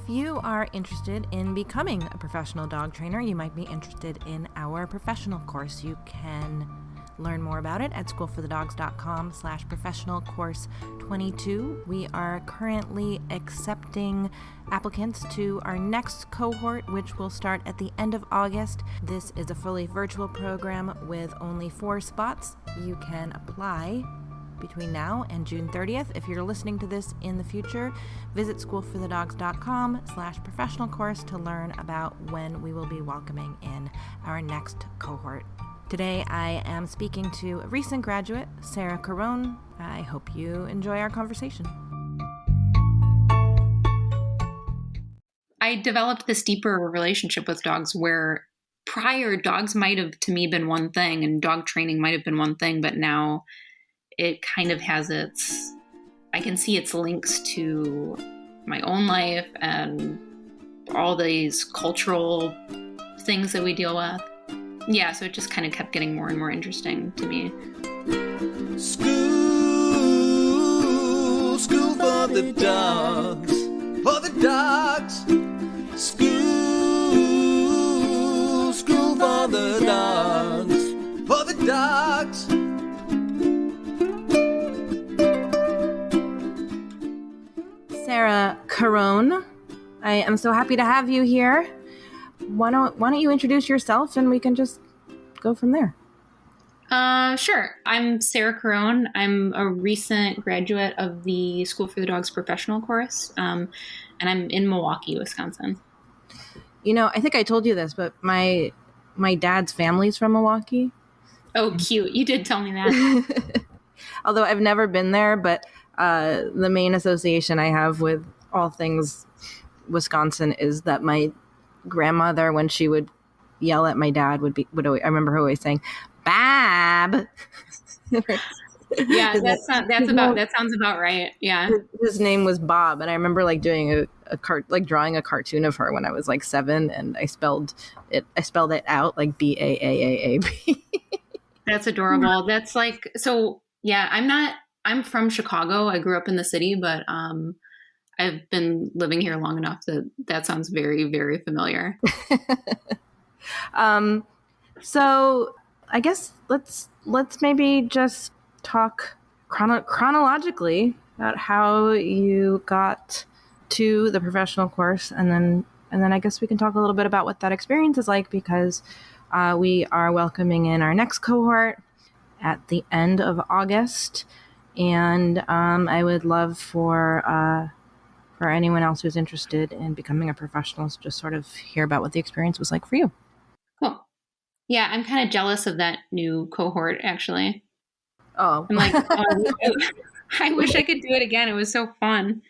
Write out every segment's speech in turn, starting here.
you are interested in becoming a professional dog trainer, you might be interested in our professional course. You can learn more about it at schoolforthedogs.com/professional course 22. We are currently accepting applicants to our next cohort, which will start at the end of August. This is a fully virtual program with only 4 spots. You can apply between now and June 30th. If you're listening to this in the future, visit schoolforthedogs.com/professional course to learn about when we will be welcoming in our next cohort. Today, I am speaking to a recent graduate, Sara Caron. I hope you enjoy our conversation. I developed this deeper relationship with dogs where prior dogs might have, to me, been one thing and dog training might have been one thing, but now it kind of has I can see its links to my own life and all these cultural things that we deal with. Yeah, so it just kind of kept getting more and more interesting to me. School for the dogs, for the dogs. School for the dogs, for the dogs. Sara Caron, I am so happy to have you here. Why don't you introduce yourself and we can just go from there? Sure. I'm Sara Caron. I'm a recent graduate of the School for the Dogs professional course, and I'm in Milwaukee, Wisconsin. You know, I think I told you this, but my dad's family's from Milwaukee. Oh, cute. You did tell me that. Although I've never been there, but the main association I have with all things Wisconsin is that my grandmother, when she would yell at my dad, I remember her always saying, "Bab." Yeah, that sounds about right. Yeah, his name was Bob, and I remember like doing drawing a cartoon of her when I was like 7, and I spelled it out like BAAAAB. That's adorable. That's like, so yeah. I'm from Chicago. I grew up in the city, but I've been living here long enough that sounds very, very familiar. So I guess let's maybe just talk chronologically about how you got to the professional course, and then I guess we can talk a little bit about what that experience is like, because we are welcoming in our next cohort at the end of August, and I would love for anyone else who's interested in becoming a professional to just sort of hear about what the experience was like for you. Cool. Yeah, I'm kind of jealous of that new cohort, actually. Oh. I'm like, I wish I could do it again. It was so fun.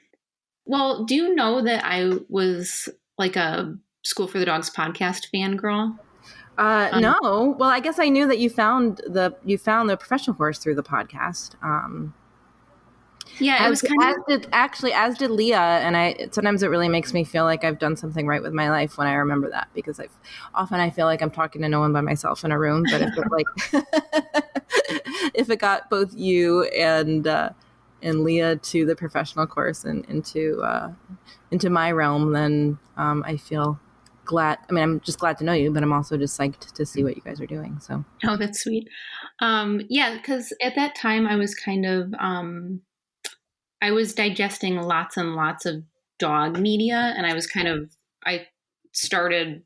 Well, do you know that I was like a School for the Dogs podcast fangirl? No. Well, I guess I knew that you found the professional course through the podcast. Yeah, it was as did Leah, and sometimes it really makes me feel like I've done something right with my life when I remember that, because I feel like I'm talking to no one by myself in a room. But if it got both you and Leah to the professional course and into my realm, then I feel glad. I mean, I'm just glad to know you, but I'm also just psyched to see what you guys are doing. So, oh, that's sweet. Yeah, because at that time I was kind of I was digesting lots and lots of dog media, and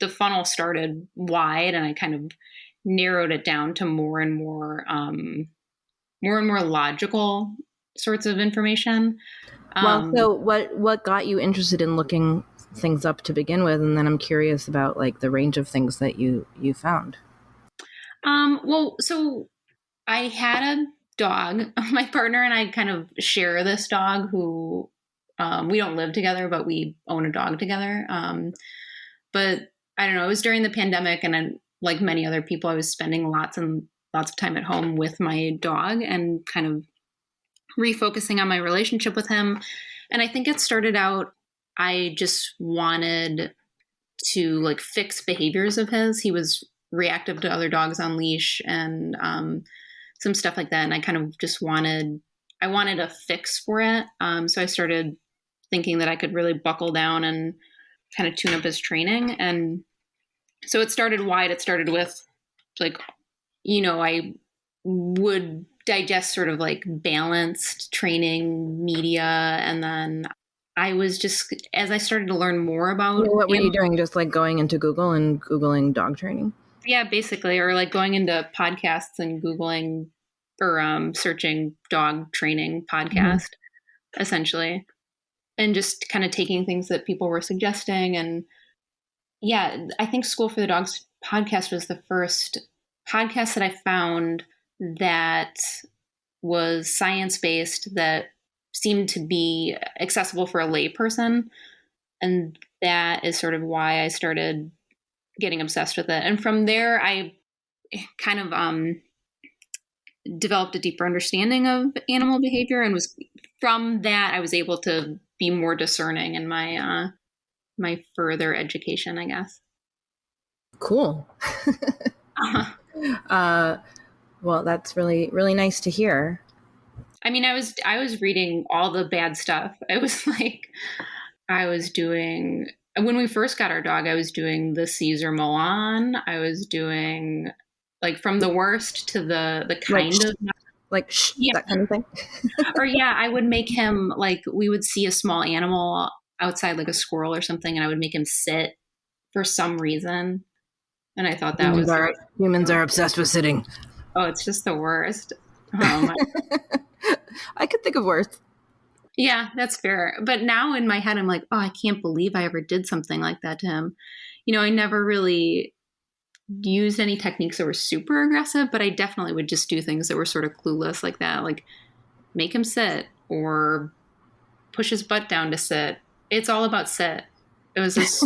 the funnel started wide, and I kind of narrowed it down to more and more logical sorts of information. Well, so what got you interested in looking things up to begin with, and then I'm curious about like the range of things that you found. Well, so I had a dog. My partner and I kind of share this dog who we don't live together, but we own a dog together. But I don't know, it was during the pandemic, and like many other people, I was spending lots and lots of time at home with my dog and kind of refocusing on my relationship with him. And I think it started out, I just wanted to like fix behaviors of his. He was reactive to other dogs on leash and some stuff like that. And I kind of just wanted a fix for it. So I started thinking that I could really buckle down and kind of tune up his training. And so it started wide. It started with like, I would digest sort of like balanced training media. And then I was just, as I started to learn more about what were you doing? Just like going into Google and Googling dog training? Yeah, basically, or like going into podcasts and Googling or searching dog training podcast, essentially, and just kind of taking things that people were suggesting. And yeah, I think School for the Dogs podcast was the first podcast that I found that was science-based, that seemed to be accessible for a layperson. And that is sort of why I started getting obsessed with it. And from there, I kind of developed a deeper understanding of animal behavior, and from that I was able to be more discerning in my my further education, I guess. Cool. Well, that's really, really nice to hear. I mean, I was reading all the bad stuff. It was like I was doing, when we first got our dog, I was doing the Caesar Milan. I was doing like from the worst to the kind of like that kind of thing. Or yeah, I would make him, like, we would see a small animal outside, like a squirrel or something, and I would make him sit for some reason. And I thought that humans are obsessed with sitting. Oh, it's just the worst. Oh, I could think of worse. Yeah, that's fair. But now in my head, I'm like, oh, I can't believe I ever did something like that to him. I never really used any techniques that were super aggressive, but I definitely would just do things that were sort of clueless like that, like make him sit or push his butt down to sit. It's all about sit. It was this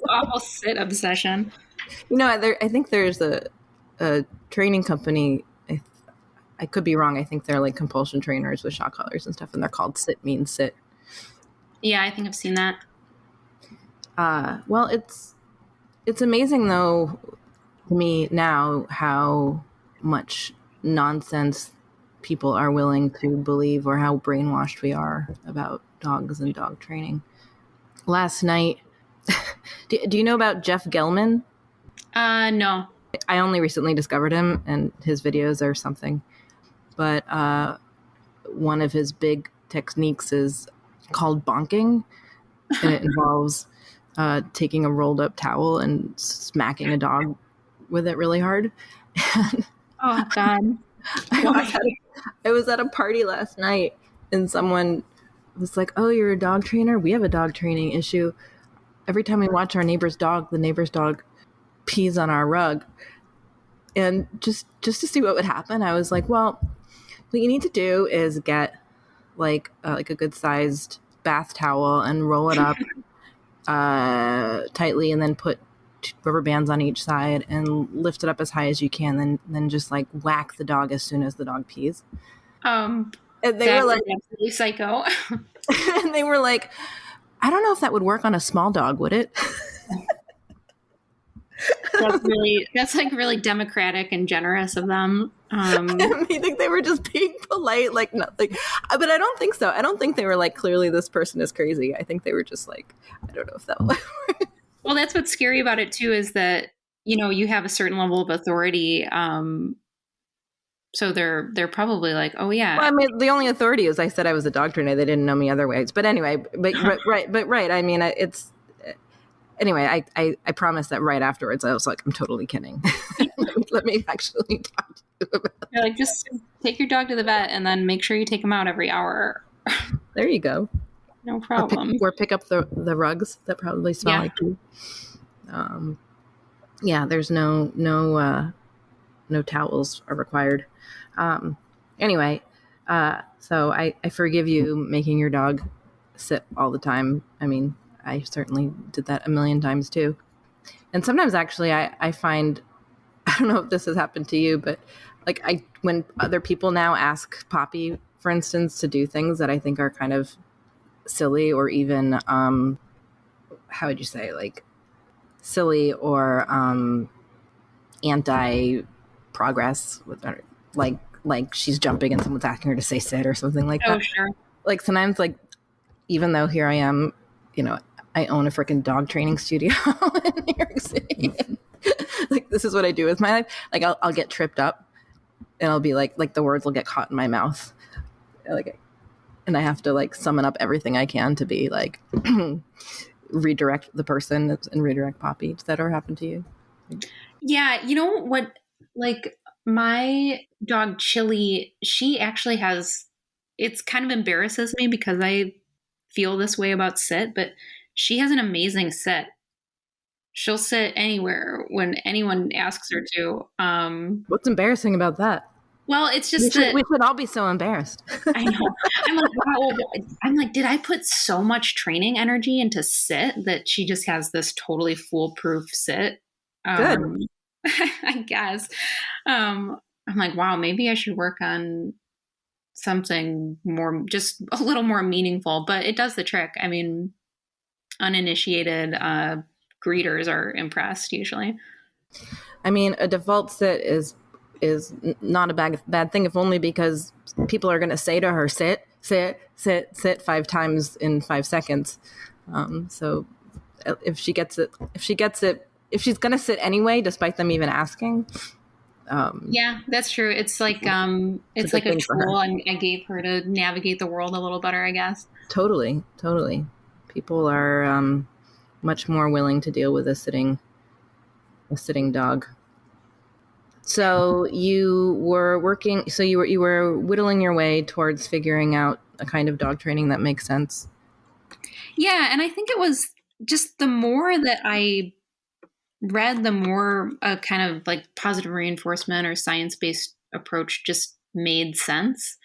awful sit obsession. I think there's a training company. I could be wrong. I think they're like compulsion trainers with shock collars and stuff, and they're called Sit Means Sit. Yeah, I think I've seen that. Well, it's amazing though to me now how much nonsense people are willing to believe, or how brainwashed we are about dogs and dog training. Last night, do you know about Jeff Gellman? No. I only recently discovered him, and his videos are something. But one of his big techniques is called bonking, and it involves taking a rolled up towel and smacking a dog with it really hard. Oh, God. I was at a party last night, and someone was like, "Oh, you're a dog trainer? We have a dog training issue. Every time we watch our neighbor's dog, the neighbor's dog pees on our rug." And just to see what would happen, I was like, well, what you need to do is get like a good sized bath towel and roll it up tightly, and then put rubber bands on each side and lift it up as high as you can. Then just like whack the dog as soon as the dog pees. And they were like, absolutely psycho. And they were like, I don't know if that would work on a small dog, would it? That's like really democratic and generous of them. I think they were just being polite, but I don't think so. I don't think they were like, clearly this person is crazy. I think they were just like, I don't know if that would work. Well, that's what's scary about it too, is that, you have a certain level of authority. So they're probably like, oh yeah. Well, I mean, the only authority is I said I was a dog trainer. They didn't know me other ways. But anyway, right. I mean, anyway, I promised that right afterwards, I was like, I'm totally kidding. Let me actually talk to you about it. You're like, just take your dog to the vet and then make sure you take him out every hour. There you go. No problem. Or pick up the rugs that probably smell like poo. Yeah, there's no towels are required. Anyway, so I forgive you making your dog sit all the time. I mean, I certainly did that a million times too. And sometimes actually I find, I don't know if this has happened to you, but like when other people now ask Poppy, for instance, to do things that I think are kind of silly, or even, how would you say, like silly or anti-progress, like she's jumping and someone's asking her to say sit or something like that. Oh, sure. Like sometimes, like, even though here I am, I own a freaking dog training studio in New York City. Like, this is what I do with my life. Like, I'll get tripped up, and I'll be like the words will get caught in my mouth, like, and I have to like summon up everything I can to be like redirect the person and redirect Poppy. Does that ever happen to you? Yeah, you know what? Like, my dog Chili, she actually has. It's kind of embarrasses me because I feel this way about sit, but she has an amazing sit. She'll sit anywhere when anyone asks her to. What's embarrassing about that? Well, it's just we should all be so embarrassed. I know. I'm like, wow. I'm like, did I put so much training energy into sit that she just has this totally foolproof sit? Good. I guess. I'm like, wow, maybe I should work on something more, just a little more meaningful, but it does the trick. I mean, uninitiated greeters are impressed usually. I mean, a default sit is not a bad thing, if only because people are going to say to her, sit 5 times in 5 seconds. So if she's going to sit anyway, despite them even asking. Yeah, that's true. It's like it's like a tool I gave her to navigate the world a little better, I guess. Totally. People are much more willing to deal with a sitting dog. So you were working. So you were whittling your way towards figuring out a kind of dog training that makes sense. Yeah, and I think it was just the more that I read, the more a kind of like positive reinforcement or science-based approach just made sense,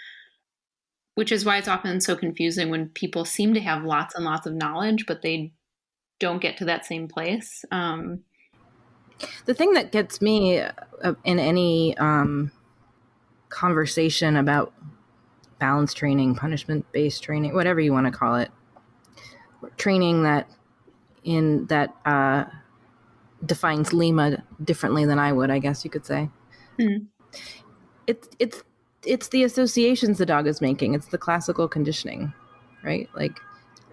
which is why it's often so confusing when people seem to have lots and lots of knowledge, but they don't get to that same place. The thing that gets me in any conversation about balance training, punishment-based training, whatever you want to call it, training that defines Lima differently than I would, I guess you could say. Mm. It's the associations the dog is making. It's the classical conditioning, right? Like,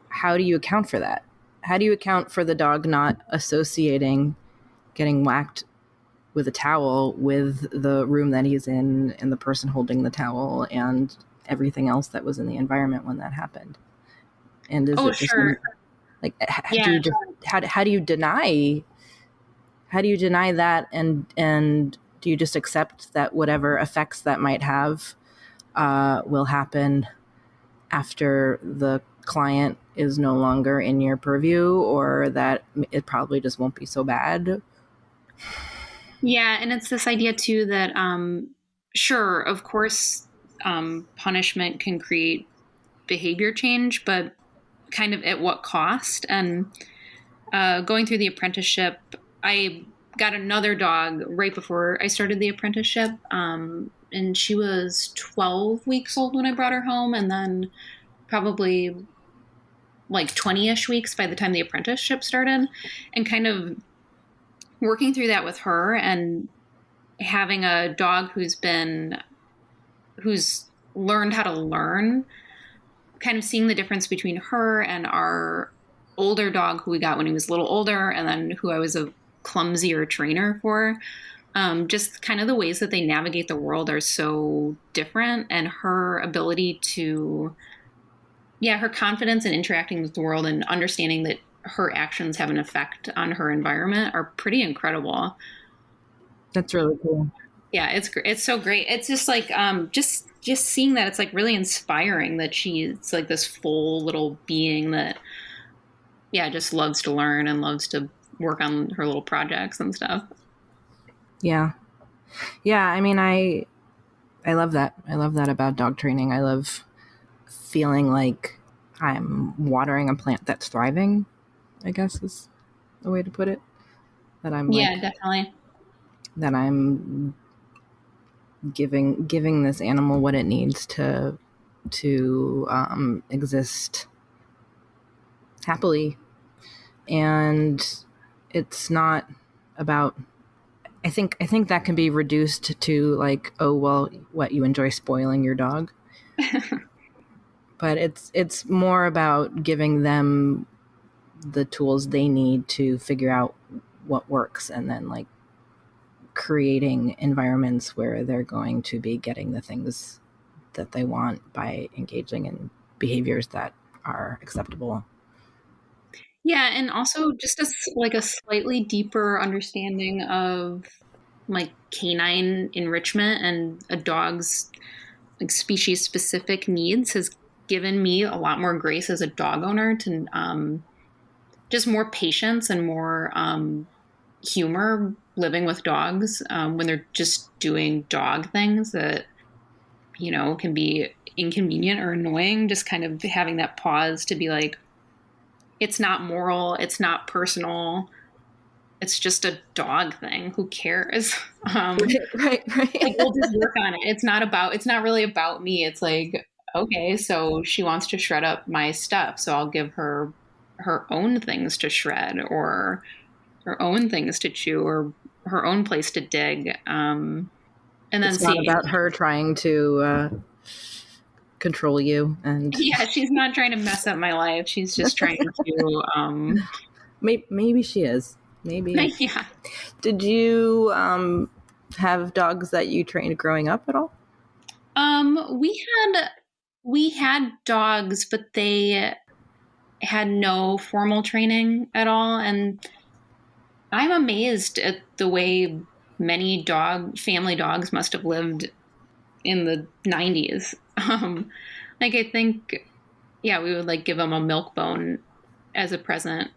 how do you account for that? How do you account for the dog not associating getting whacked with a towel with the room that he's in and the person holding the towel and everything else that was in the environment when that happened? And is it just sure. Like, how do you deny that, and do you just accept that whatever effects that might have will happen after the client is no longer in your purview, or that it probably just won't be so bad? Yeah, and it's this idea too that sure, of course, punishment can create behavior change, but kind of at what cost? And going through the apprenticeship, I got another dog right before I started the apprenticeship, and she was 12 weeks old when I brought her home, and then probably like 20-ish weeks by the time the apprenticeship started, and kind of working through that with her and having a dog who's learned how to learn, kind of seeing the difference between her and our older dog who we got when he was a little older, and then who I was a clumsier trainer for. Just kind of the ways that they navigate the world are so different, and her ability to, her confidence in interacting with the world and understanding that her actions have an effect on her environment are pretty incredible. That's really cool. Yeah, it's so great. It's just like just seeing that, it's like really inspiring that she's like this full little being that just loves to learn and loves to work on her little projects and stuff. Yeah. I mean, I love that. I love that about dog training. I love feeling like I'm watering a plant that's thriving, I guess is the way to put it. That I'm definitely. That I'm giving this animal what it needs to exist happily. And it's not about, I think that can be reduced to like, oh, well, what, you enjoy spoiling your dog? But it's more about giving them the tools they need to figure out what works, and then like creating environments where they're going to be getting the things that they want by engaging in behaviors that are acceptable. Yeah, and also just a slightly deeper understanding of like canine enrichment and a dog's like species specific needs has given me a lot more grace as a dog owner to just more patience and more humor living with dogs when they're just doing dog things that can be inconvenient or annoying. Just kind of having that pause to be like, it's not moral, it's not personal, it's just a dog thing. Who cares? Right. Like, we'll just work on it. It's not really about me. It's like, okay, so she wants to shred up my stuff, so I'll give her her own things to shred, or her own things to chew, or her own place to dig. And then it's not about her trying to control you. And yeah, she's not trying to mess up my life. She's just trying to maybe she is. Maybe. Yeah. Did you have dogs that you trained growing up at all? We had dogs, but they had no formal training at all, and I'm amazed at the way many family dogs must have lived in the 90s. Like, I think, yeah, we would like give them a milk bone as a present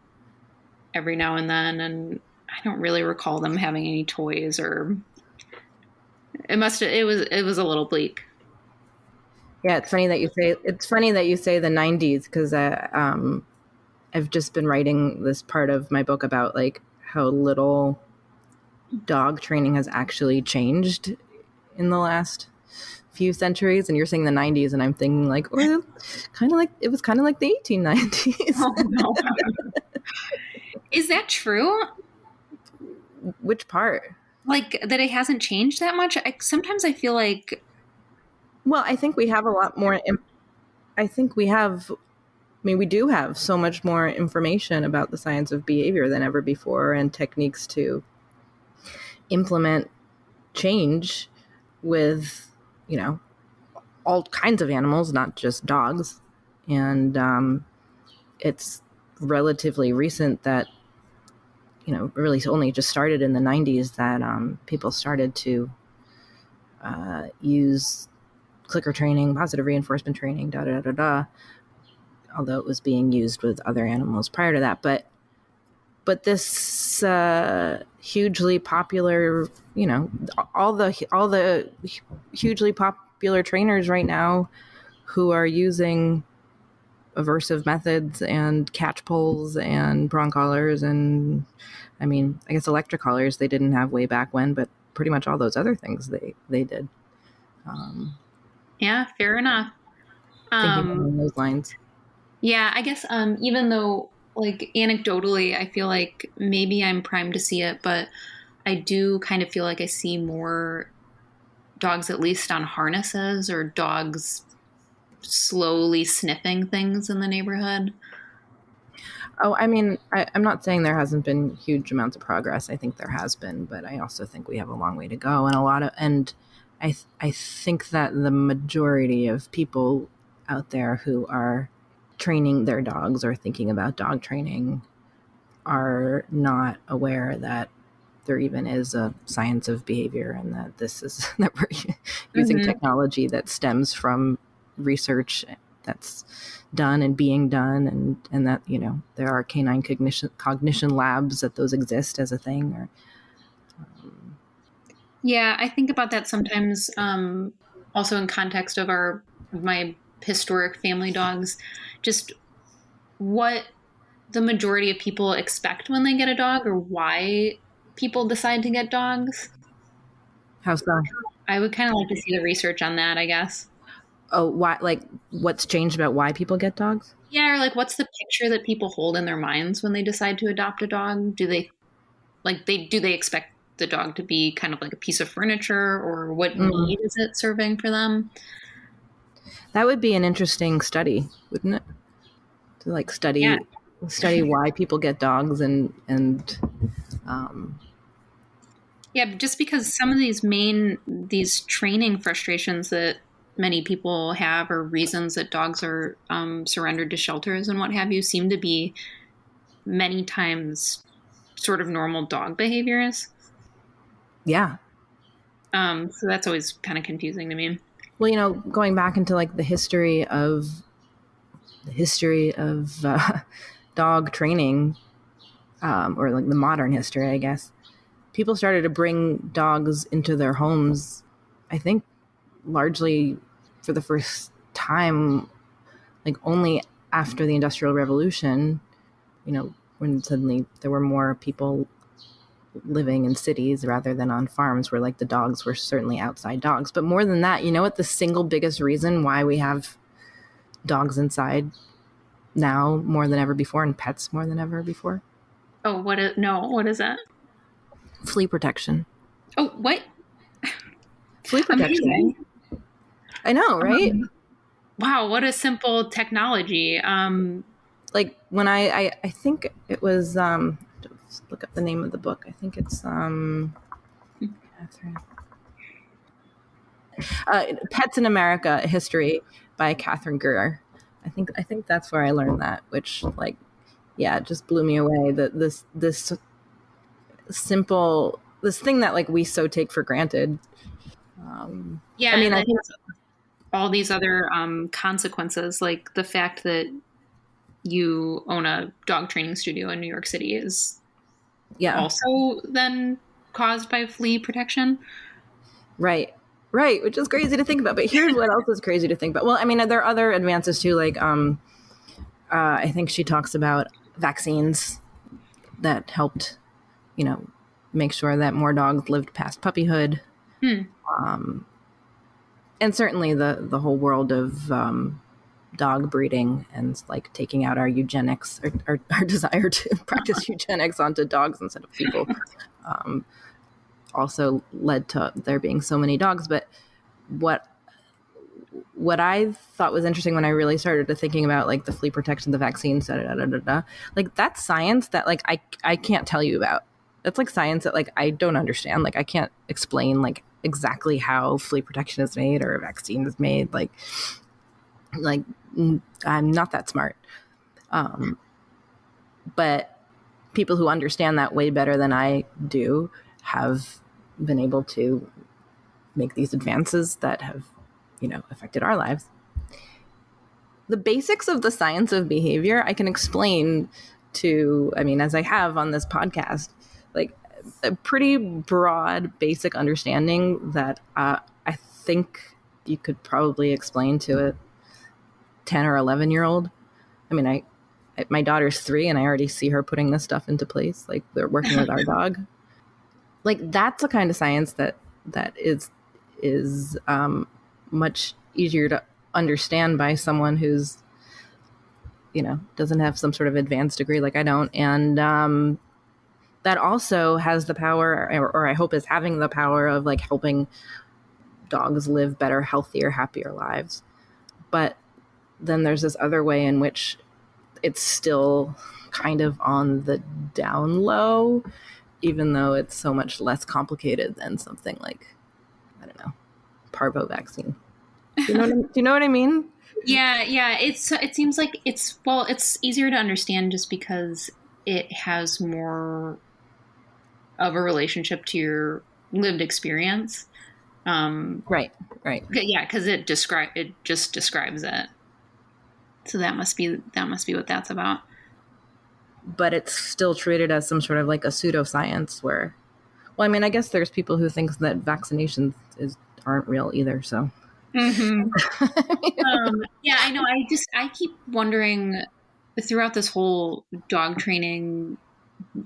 every now and then, and I don't really recall them having any toys, or it was a little bleak. Yeah, it's funny that you say the 90s, because I've just been writing this part of my book about like how little dog training has actually changed in the last few centuries, and you're saying the 90s, and I'm thinking like, or it was kind of like the 1890s. Oh, no. Is that true? Which part? Like, that it hasn't changed that much? Sometimes I feel like... Well, I think we have a lot more... we do have so much more information about the science of behavior than ever before, and techniques to implement change with, all kinds of animals, not just dogs. And it's relatively recent that, really only just started in the 90s that people started to use clicker training, positive reinforcement training, although it was being used with other animals prior to that. But this hugely popular, all the hugely popular trainers right now who are using aversive methods and catch pulls and prong collars, and I guess electric collars they didn't have way back when, but pretty much all those other things they did. Yeah, fair enough. Thinking along those lines. Yeah, I guess even though, like, anecdotally, I feel like maybe I'm primed to see it, but I do kind of feel like I see more dogs, at least on harnesses, or dogs slowly sniffing things in the neighborhood. Oh, I'm not saying there hasn't been huge amounts of progress. I think there has been, but I also think we have a long way to go, and I think that the majority of people out there who are training their dogs or thinking about dog training are not aware that there even is a science of behavior, and that that we're using technology that stems from research that's done and being done, and that there are canine cognition labs, that those exist as a thing. Or yeah, I think about that sometimes, also in context of my historic family dogs, just what the majority of people expect when they get a dog, or why people decide to get dogs. How so? I would kind of like to see the research on that, I guess. Oh, why? Like, what's changed about why people get dogs? Yeah, or like, what's the picture that people hold in their minds when they decide to adopt a dog? Do they expect the dog to be kind of like a piece of furniture, or what need is it serving for them? That would be an interesting study, wouldn't it? To like study study why people get dogs and yeah, just because some of these training frustrations that many people have, or reasons that dogs are surrendered to shelters and what have you, seem to be many times sort of normal dog behaviors. yeah. So that's always kind of confusing to me. Well, going back into like the history of dog training, or like the modern history, I guess, people started to bring dogs into their homes, I think largely for the first time, like only after the Industrial Revolution, when suddenly there were more people living in cities rather than on farms, where like the dogs were certainly outside dogs. But more than that, what the single biggest reason why we have dogs inside now more than ever before, and pets more than ever before? Oh, what is that? Flea protection. Oh, what? Flea protection. Amazing. I know, right? Wow, what a simple technology. Like when I think it was, let's look up the name of the book. I think it's Pets in America: History by Catherine Greer. I think that's where I learned that, which it just blew me away, that this simple, this thing that like we so take for granted. Yeah, I mean, I think all these other consequences, like the fact that you own a dog training studio in New York City, is also then caused by flea protection. Right, which is crazy to think about. But here's what else is crazy to think about. Well, I mean, there are other advances too, like I think she talks about vaccines that helped, make sure that more dogs lived past puppyhood. And certainly the whole world of dog breeding and like taking out our eugenics, or our desire to practice eugenics onto dogs instead of people, also led to there being so many dogs. But what I thought was interesting when I really started to thinking about like the flea protection, the vaccines, like that's science that like I can't tell you about. That's like science that like I don't understand. Like I can't explain like exactly how flea protection is made or a vaccine is made. Like I'm not that smart. But people who understand that way better than I do have been able to make these advances that have, affected our lives. The basics of the science of behavior I can explain as I have on this podcast, like a pretty broad basic understanding that I think you could probably explain to a 10 or 11-year-old. I mean, my daughter's 3 and I already see her putting this stuff into place. Like we're working with our dog. Like that's the kind of science that is much easier to understand by someone who's, doesn't have some sort of advanced degree like I don't. And that also has the power, or I hope is having the power of like helping dogs live better, healthier, happier lives. But then there's this other way in which it's still kind of on the down low, even though it's so much less complicated than something like, I don't know, parvo vaccine. Do you know what I mean? Yeah. It seems like it's easier to understand just because it has more of a relationship to your lived experience. Right. Yeah, because it just describes it. So that must be what that's about. But it's still treated as some sort of like a pseudoscience where, well, I mean, I guess there's people who think that vaccinations aren't real either. So. Mm-hmm. Yeah, I know. I keep wondering throughout this whole dog training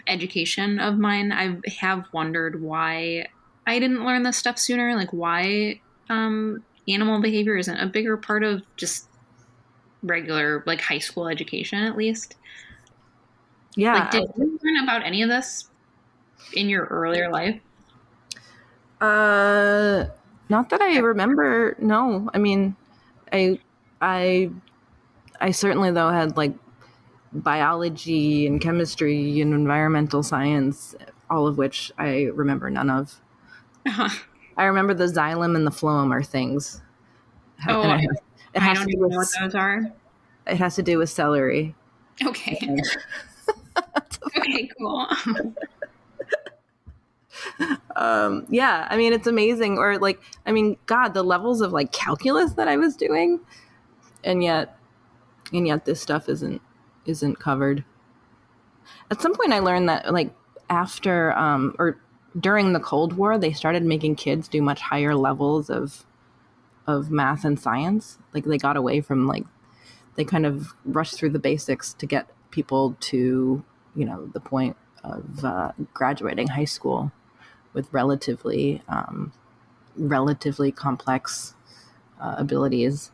education of mine, I have wondered why I didn't learn this stuff sooner. Like why animal behavior isn't a bigger part of just regular like high school education, at least. Yeah. Like, did you learn about any of this in your earlier life? Not that I remember. No, I mean, I certainly though had like biology and chemistry and environmental science, all of which I remember none of. Uh-huh. I remember the xylem and the phloem are things. Oh, And it I has don't to do even know what with, those are. it has to do with celery. Okay. Okay, cool. Yeah, I mean, it's amazing. Or like, I mean, God, the levels of like calculus that I was doing, and yet this stuff isn't covered. At some point I learned that like after or during the Cold War, they started making kids do much higher levels of math and science. Like they got away from like, they kind of rushed through the basics to get people to, the point of graduating high school with relatively complex abilities.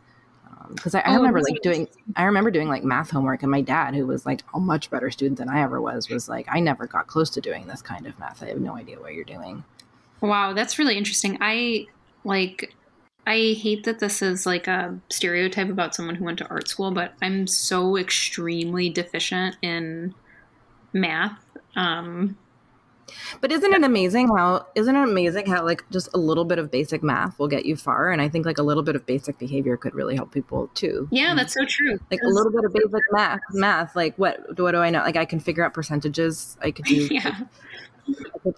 Because I remember doing like math homework, and my dad, who was like a much better student than I ever was like, I never got close to doing this kind of math. I have no idea what you're doing. Wow, that's really interesting. I hate that this is like a stereotype about someone who went to art school, but I'm so extremely deficient in math. But isn't it amazing how like just a little bit of basic math will get you far? And I think like a little bit of basic behavior could really help people too. Yeah, that's so true. Like a little bit of basic math. Like what do I know? Like I can figure out percentages. I could do. Yeah.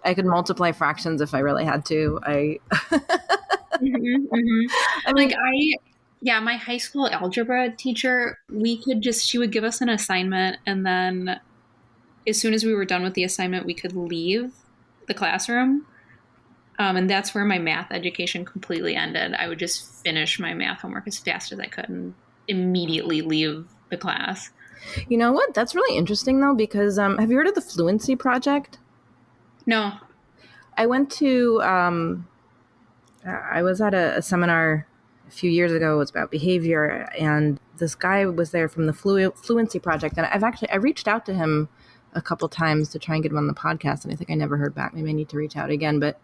I could multiply fractions if I really had to. I mean, my high school algebra teacher, she would give us an assignment, and then as soon as we were done with the assignment, we could leave the classroom. And that's where my math education completely ended. I would just finish my math homework as fast as I could and immediately leave the class. You know what? That's really interesting though, because have you heard of the Fluency Project? No. I went to, I was at a seminar a few years ago. It was about behavior, and this guy was there from the Fluency Project. And I reached out to him a couple times to try and get him on the podcast, and I think I never heard back. Maybe I need to reach out again. But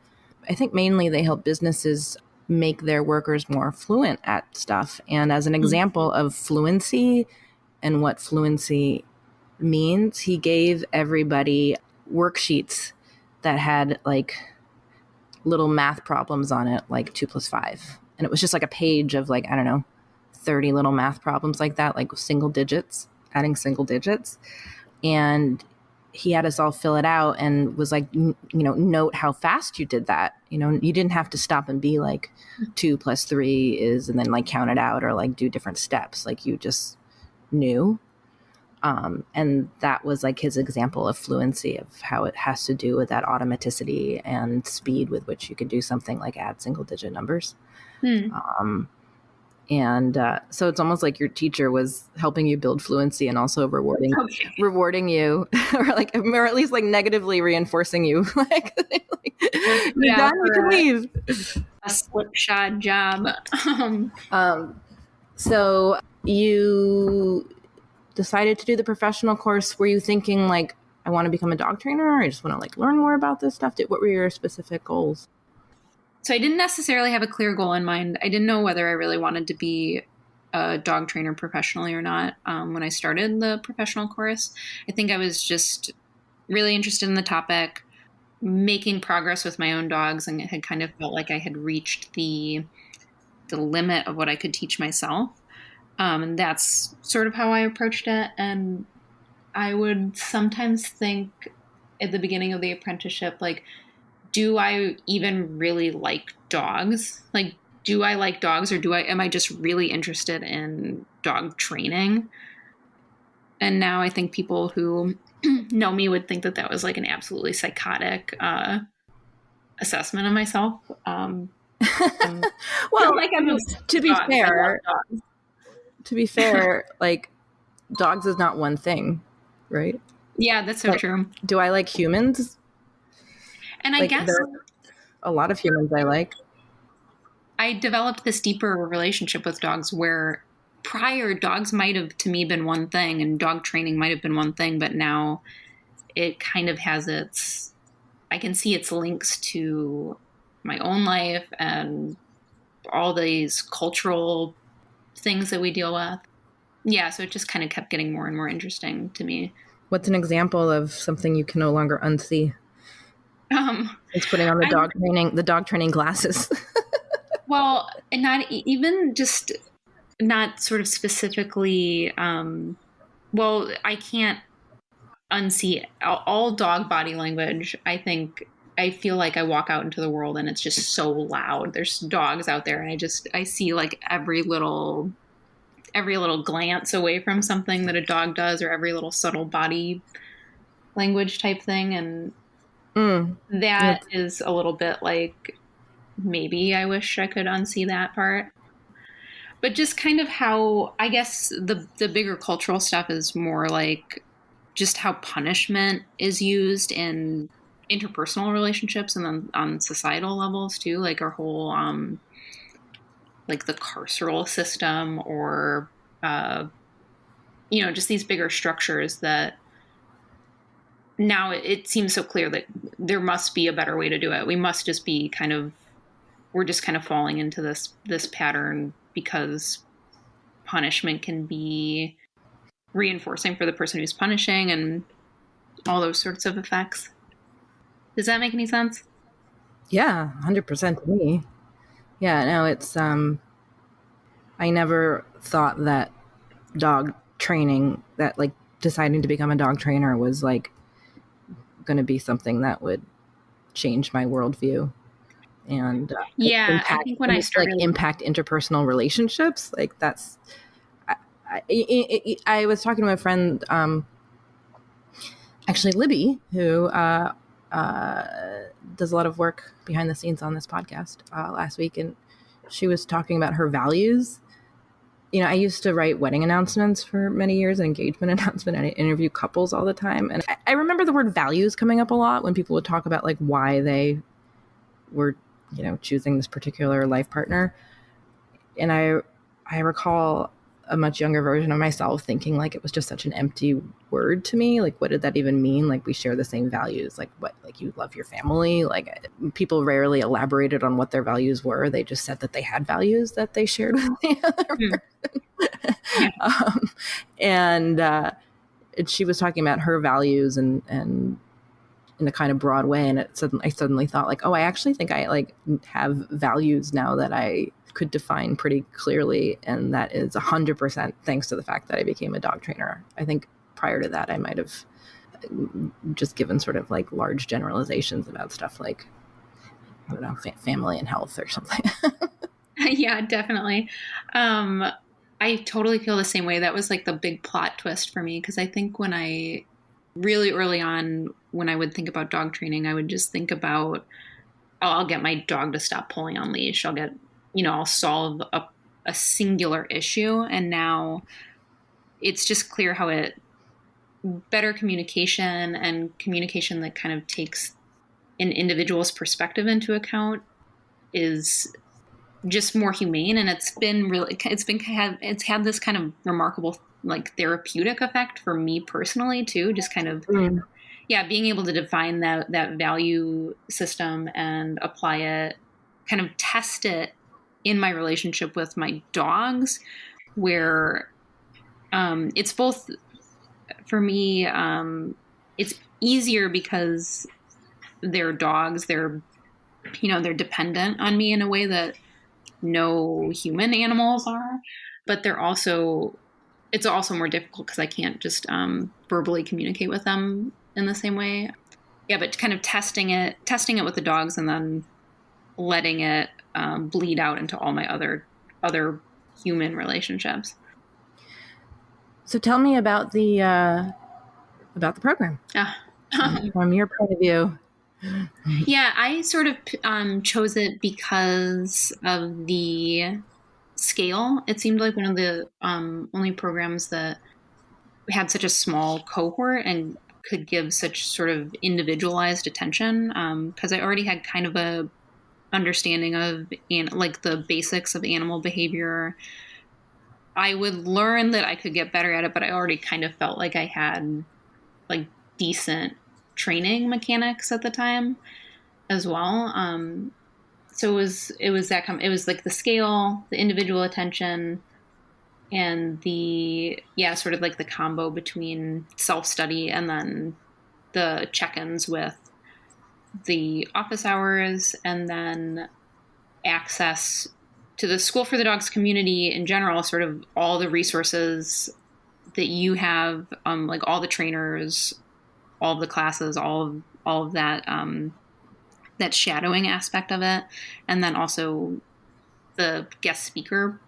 I think mainly they help businesses make their workers more fluent at stuff. And as an example of fluency and what fluency means, he gave everybody worksheets that had like little math problems on it, like 2 + 5. And it was just like a page of like, I don't know, 30 little math problems like that, like adding single digits. And he had us all fill it out and was like, note how fast you did that. You didn't have to stop and be like 2 + 3 is, and then like count it out or like do different steps. Like you just knew. And that was like his example of fluency, of how it has to do with that automaticity and speed with which you can do something like add single digit numbers. So it's almost like your teacher was helping you build fluency and also rewarding you, or at least like negatively reinforcing you. You're done, you can leave. A slipshod job. So you decided to do the professional course. Were you thinking like, I want to become a dog trainer, or I just want to like learn more about this stuff? What were your specific goals? So I didn't necessarily have a clear goal in mind. I didn't know whether I really wanted to be a dog trainer professionally or not. When I started the professional course, I think I was just really interested in the topic, making progress with my own dogs, and it had kind of felt like I had reached the limit of what I could teach myself. And that's sort of how I approached it. And I would sometimes think at the beginning of the apprenticeship, like, do I even really like dogs? Like, do I like dogs, or am I just really interested in dog training? And now I think people who know me would think that was like an absolutely psychotic assessment of myself. Well, like to be fair, like dogs is not one thing, right? Yeah, that's so true. Do I like humans? And I guess a lot of humans I like. I developed this deeper relationship with dogs where prior dogs might have to me been one thing and dog training might have been one thing, but now it kind of has I can see its links to my own life and all these cultural things that we deal with. Yeah, so it just kind of kept getting more and more interesting to me. What's an example of something you can no longer unsee? It's putting on the dog training glasses. Well, and not even just not sort of specifically. Well, I can't unsee all dog body language. I feel like I walk out into the world and it's just so loud. There's dogs out there, and I see like every little glance away from something that a dog does, or every little subtle body language type thing, and that is a little bit like, maybe I wish I could unsee that part. But just kind of how, I guess the bigger cultural stuff is more like just how punishment is used in interpersonal relationships, and then on societal levels too, like our whole like the carceral system, or just these bigger structures that now it seems so clear that there must be a better way to do it. We must just be we're just kind of falling into this pattern because punishment can be reinforcing for the person who's punishing, and all those sorts of effects. Does that make any sense? Yeah, 100% to me. Yeah, no, it's I never thought that dog training, that like deciding to become a dog trainer was like going to be something that would change my worldview. And I think when I started, like impact interpersonal relationships, like that's. I was talking to my friend, actually Libby, who does a lot of work behind the scenes on this podcast last week, and she was talking about her values. I used to write wedding announcements for many years, and engagement announcement, and I interview couples all the time. And I remember the word values coming up a lot when people would talk about like why they were, choosing this particular life partner. And I recall a much younger version of myself thinking like it was just such an empty word to me. Like, what did that even mean? Like, we share the same values. Like, what? Like, you love your family? Like, people rarely elaborated on what their values were. They just said that they had values that they shared with the other person. And she was talking about her values and in a kind of broad way. And I suddenly thought like, oh, I actually think I like have values now that I could define pretty clearly, and that is 100% thanks to the fact that I became a dog trainer. I think prior to that I might have just given sort of like large generalizations about stuff like, I don't know, family and health or something. Yeah, definitely. I totally feel the same way. That was like the big plot twist for me, because I think when I really early on, when I would think about dog training, I would just think about, oh, I'll get my dog to stop pulling on leash. I'll solve a singular issue. And now it's just clear how better communication, and communication that kind of takes an individual's perspective into account, is just more humane. And it's had this kind of remarkable like therapeutic effect for me personally too, just kind of being able to define that value system and apply it, kind of test it in my relationship with my dogs, where it's both for me, it's easier because they're dogs, they're dependent on me in a way that no human animals are, but it's also more difficult because I can't just verbally communicate with them in the same way. Yeah, but kind of testing it with the dogs, and then letting it bleed out into all my other human relationships. So tell me about the program. From your point of view. Yeah, I sort of chose it because of the scale. It seemed like one of the only programs that had such a small cohort and could give such sort of individualized attention, because I already had kind of a understanding of like the basics of animal behavior. I would learn that I could get better at it, but I already kind of felt like I had like decent training mechanics at the time as well. So it was like the scale, the individual attention, and sort of like the combo between self-study and then the check-ins with the office hours, and then access to the School for the Dogs community in general, sort of all the resources that you have, like all the trainers, all of the classes, all of that, that shadowing aspect of it. And then also the guest speaker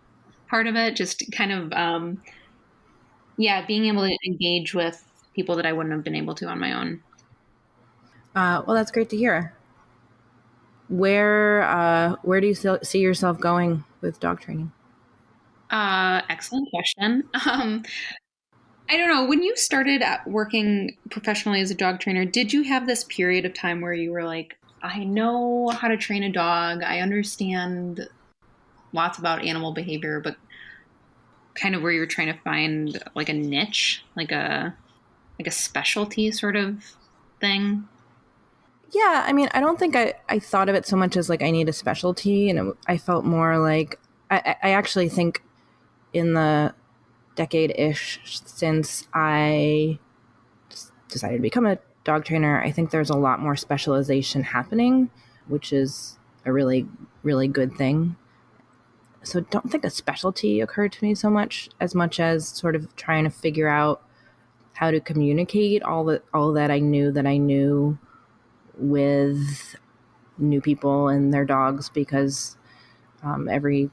part of it, just kind of, being able to engage with people that I wouldn't have been able to on my own. Well, that's great to hear. Where do you see yourself going with dog training? Excellent question. I don't know. When you started working professionally as a dog trainer, did you have this period of time where you were like, I know how to train a dog. I understand lots about animal behavior, but kind of where you're trying to find like a niche, like a specialty sort of thing? Yeah, I mean, I don't think I thought of it so much as like I need a specialty, and I felt more like I actually think in the decade-ish since I decided to become a dog trainer, I think there's a lot more specialization happening, which is a really, really good thing. So don't think a specialty occurred to me so much as sort of trying to figure out how to communicate all that I knew with new people and their dogs, because every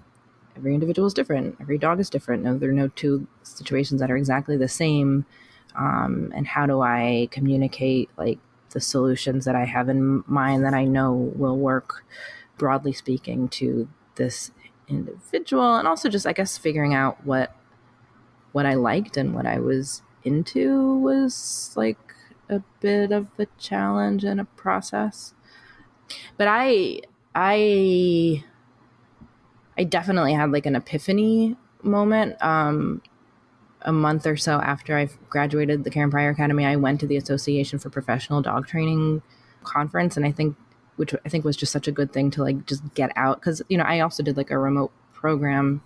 individual is different. Every dog is different. No, there are no two situations that are exactly the same. And how do I communicate like the solutions that I have in mind that I know will work, broadly speaking, to this individual, and also just, I guess, figuring out what I liked and what I was into was like a bit of a challenge and a process. But I definitely had like an epiphany moment. A month or so after I graduated the Karen Pryor Academy, I went to the Association for Professional Dog Training conference, and which I think was just such a good thing to like just get out, because I also did like a remote program.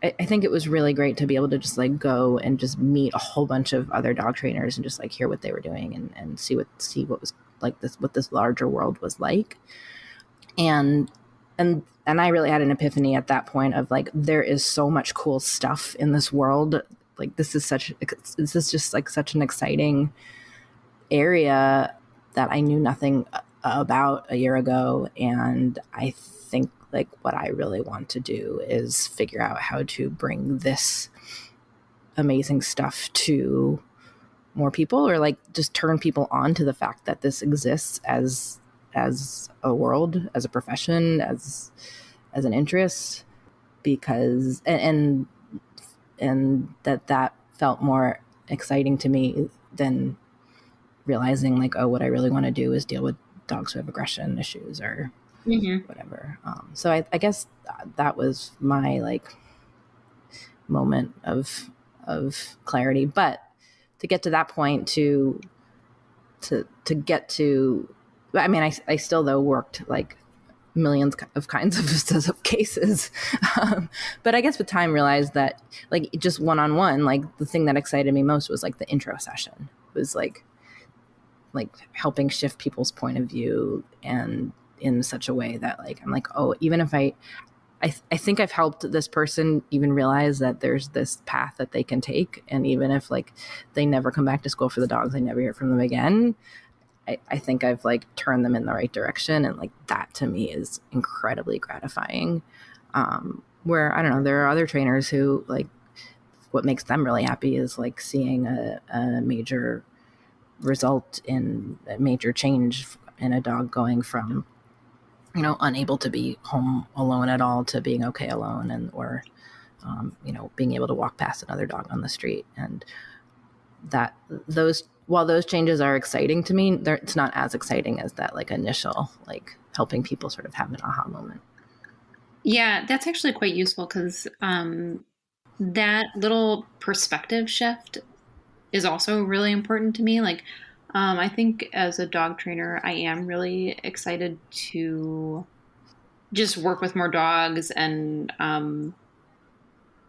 I think it was really great to be able to just like go and just meet a whole bunch of other dog trainers and just like hear what they were doing and see what was like what this larger world was like. And I really had an epiphany at that point of like, there is so much cool stuff in this world. Like this is just like such an exciting area that I knew nothing about a year ago. And I think like what I really want to do is figure out how to bring this amazing stuff to more people, or like just turn people on to the fact that this exists as a world, as a profession, as an interest, because and that felt more exciting to me than realizing like, oh, what I really want to do is deal with dogs who have aggression issues or whatever. So I guess that was my like moment of clarity. But to get to that point, to get to, I mean, I still though worked like millions of kinds of cases. But I guess with time realized that like just one-on-one, like the thing that excited me most was like the intro session. It was like helping shift people's point of view, and in such a way that like, I'm like, oh, even if I think I've helped this person even realize that there's this path that they can take. And even if like they never come back to School for the Dogs, I never hear from them again, I think I've like turned them in the right direction. And like that to me is incredibly gratifying. Where I don't know, there are other trainers who like what makes them really happy is like seeing a major result in a major change in a dog going from, unable to be home alone at all to being okay alone, and or being able to walk past another dog on the street. And that while those changes are exciting to me, it's not as exciting as that like initial like helping people sort of have an aha moment. Yeah, that's actually quite useful, because that little perspective shift is also really important to me. Like, I think as a dog trainer, I am really excited to just work with more dogs and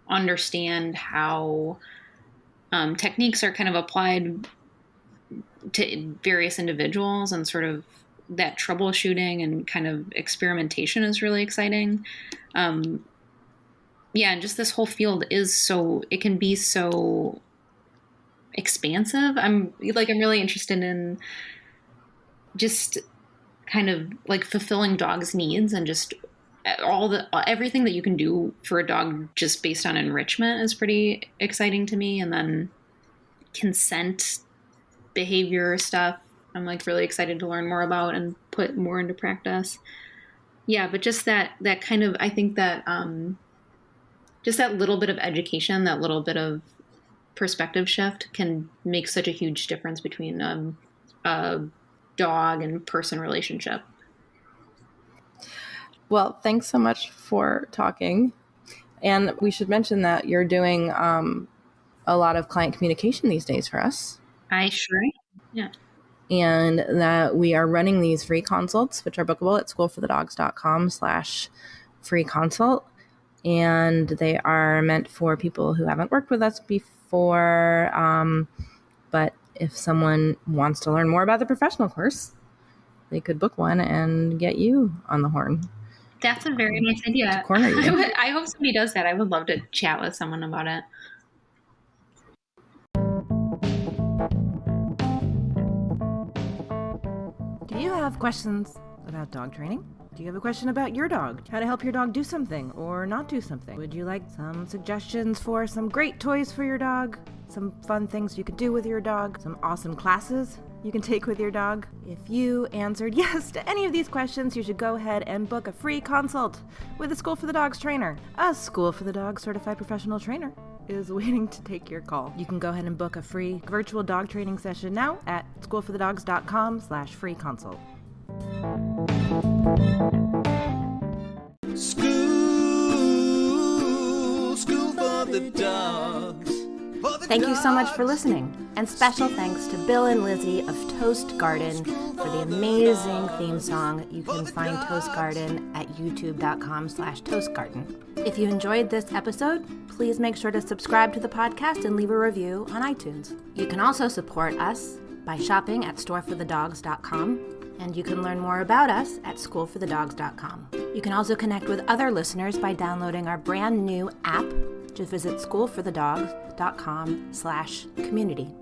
understand how techniques are kind of applied to various individuals, and sort of that troubleshooting and kind of experimentation is really exciting. And just this whole field it can be so expansive. I'm really interested in just kind of like fulfilling dogs' needs, and just everything that you can do for a dog just based on enrichment is pretty exciting to me. And then consent behavior stuff, I'm like really excited to learn more about and put more into practice. Yeah, but just that kind of, I think that just that little bit of education, that little bit of perspective shift can make such a huge difference between a dog and person relationship. Well, thanks so much for talking. And we should mention that you're doing a lot of client communication these days for us. I sure am. Yeah. And that we are running these free consults, which are bookable at schoolforthedogs.com/free consult. And they are meant for people who haven't worked with us before. But if someone wants to learn more about the professional course, they could book one and get you on the horn. That's a very nice idea. Corner you. I hope somebody does that. I would love to chat with someone about it. Do you have questions about dog training? Do you have a question about your dog? How to help your dog do something or not do something? Would you like some suggestions for some great toys for your dog? Some fun things you could do with your dog? Some awesome classes you can take with your dog? If you answered yes to any of these questions, you should go ahead and book a free consult with a School for the Dogs trainer. A School for the Dogs certified professional trainer is waiting to take your call. You can go ahead and book a free virtual dog training session now at schoolforthedogs.com/free consult. School for the dogs. Thank you so much for listening, and special thanks to Bill and Lizzie of Toast Garden for the amazing theme song. You can find Toast Garden at youtube.com/toastgarden. If you enjoyed this episode, please make sure to subscribe to the podcast and leave a review on iTunes. You can also support us by shopping at storeforthedogs.com, and you can learn more about us at schoolforthedogs.com. You can also connect with other listeners by downloading our brand new app. Just visit schoolforthedogs.com/community.